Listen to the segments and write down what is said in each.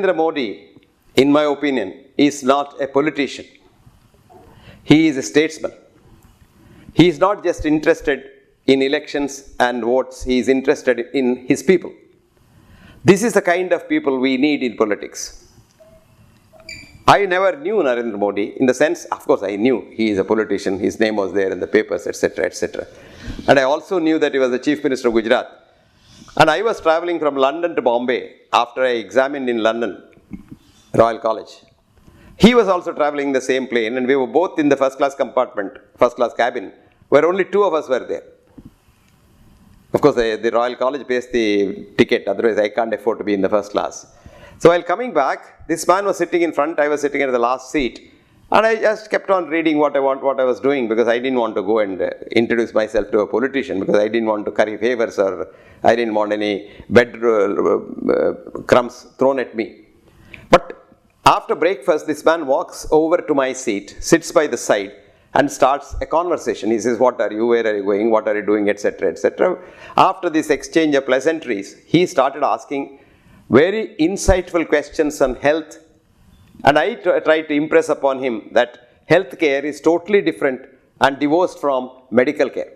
Narendra Modi, in my opinion, is not a politician. He is a statesman. He is not just interested in elections and votes, he is interested in his people. This is the kind of people we need in politics. I never knew Narendra Modi in the sense, of course I knew he is a politician, his name was there in the papers, etc., etc. And I also knew that he was the Chief Minister of Gujarat. And I was traveling from London to Bombay after I examined in London, Royal College. He was also traveling in the same plane and we were both in the first class compartment, first class cabin, where only two of us were there. Of course, the Royal College pays the ticket, otherwise I can't afford to be in the first class. So while coming back, this man was sitting in front, I was sitting at the last seat, and I just kept on reading what I was doing because I didn't want to go and introduce myself to a politician because I didn't want to curry favors or I didn't want any bed crumbs thrown at me. But after breakfast, this man walks over to my seat, sits by the side, and starts a conversation. He says, what are you, where are you going, what are you doing, etc., etc. After this exchange of pleasantries, he started asking very insightful questions on health, and I tried to impress upon him that healthcare is totally different and divorced from medical care.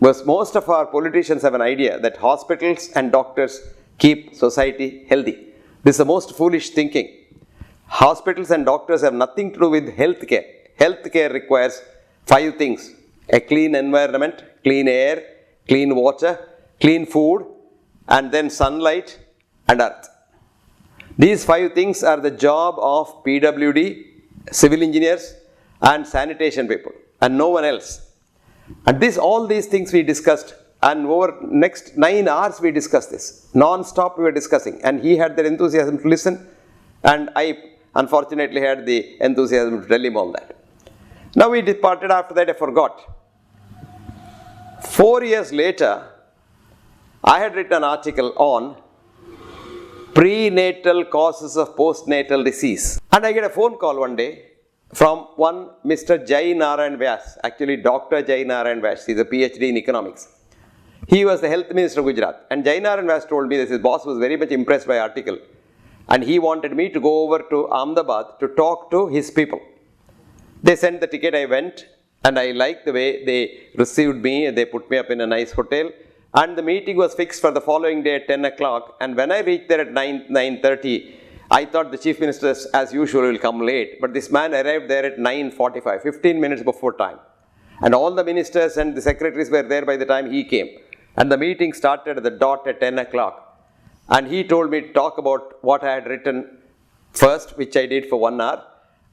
Because most of our politicians have an idea that hospitals and doctors keep society healthy. This is the most foolish thinking. Hospitals and doctors have nothing to do with healthcare. Healthcare requires 5 things: a clean environment, clean air, clean water, clean food, and then sunlight and earth. These 5 things are the job of PWD, civil engineers and sanitation people and no one else. And all these things we discussed, and over next 9 hours we discussed this. Non-stop we were discussing, and he had the enthusiasm to listen and I unfortunately had the enthusiasm to tell him all that. Now we departed. After that I forgot. 4 years later, I had written an article on prenatal causes of postnatal disease. And I get a phone call one day from one Mr. Jai Narayan Vyas, actually Dr. Jai Narayan Vyas, he's a PhD in economics. He was the health minister of Gujarat. And Jai Narayan Vyas told me that his boss was very much impressed by the article. And he wanted me to go over to Ahmedabad to talk to his people. They sent the ticket, I went, and I liked the way they received me. They put me up in a nice hotel. And the meeting was fixed for the following day at 10 o'clock. And when I reached there at 9:30, I thought the chief minister, as usual, will come late. But this man arrived there at 9:45, 15 minutes before time. And all the ministers and the secretaries were there by the time he came. And the meeting started at the dot at 10 o'clock. And he told me to talk about what I had written first, which I did for 1 hour.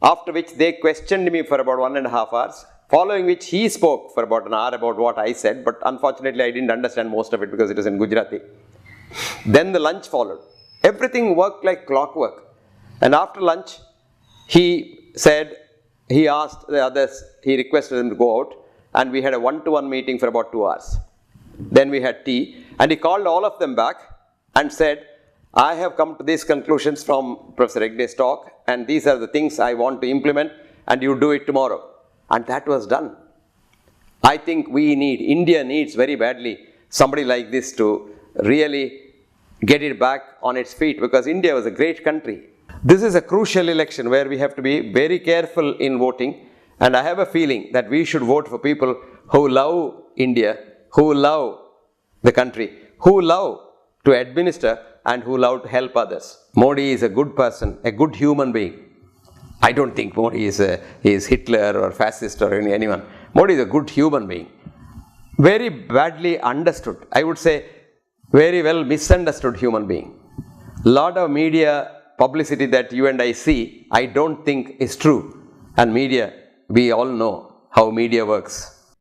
After which they questioned me for about 1.5 hours. Following which he spoke for about an hour about what I said, but unfortunately I didn't understand most of it because it was in Gujarati. Then the lunch followed. Everything worked like clockwork. And after lunch, he asked the others, he requested them to go out, and we had a one-to-one meeting for about 2 hours. Then we had tea, and he called all of them back and said, I have come to these conclusions from Professor Hegde's talk, and these are the things I want to implement, and you do it tomorrow. And that was done. I think India needs very badly somebody like this to really get it back on its feet, because India was a great country. This is a crucial election where we have to be very careful in voting, and I have a feeling that we should vote for people who love India, who love the country, who love to administer and who love to help others. Modi is a good person, a good human being. I don't think Modi is Hitler or fascist or anyone. Modi is a good human being. Very badly understood. I would say very well misunderstood human being. Lot of media publicity that you and I see, I don't think is true. And media, we all know how media works.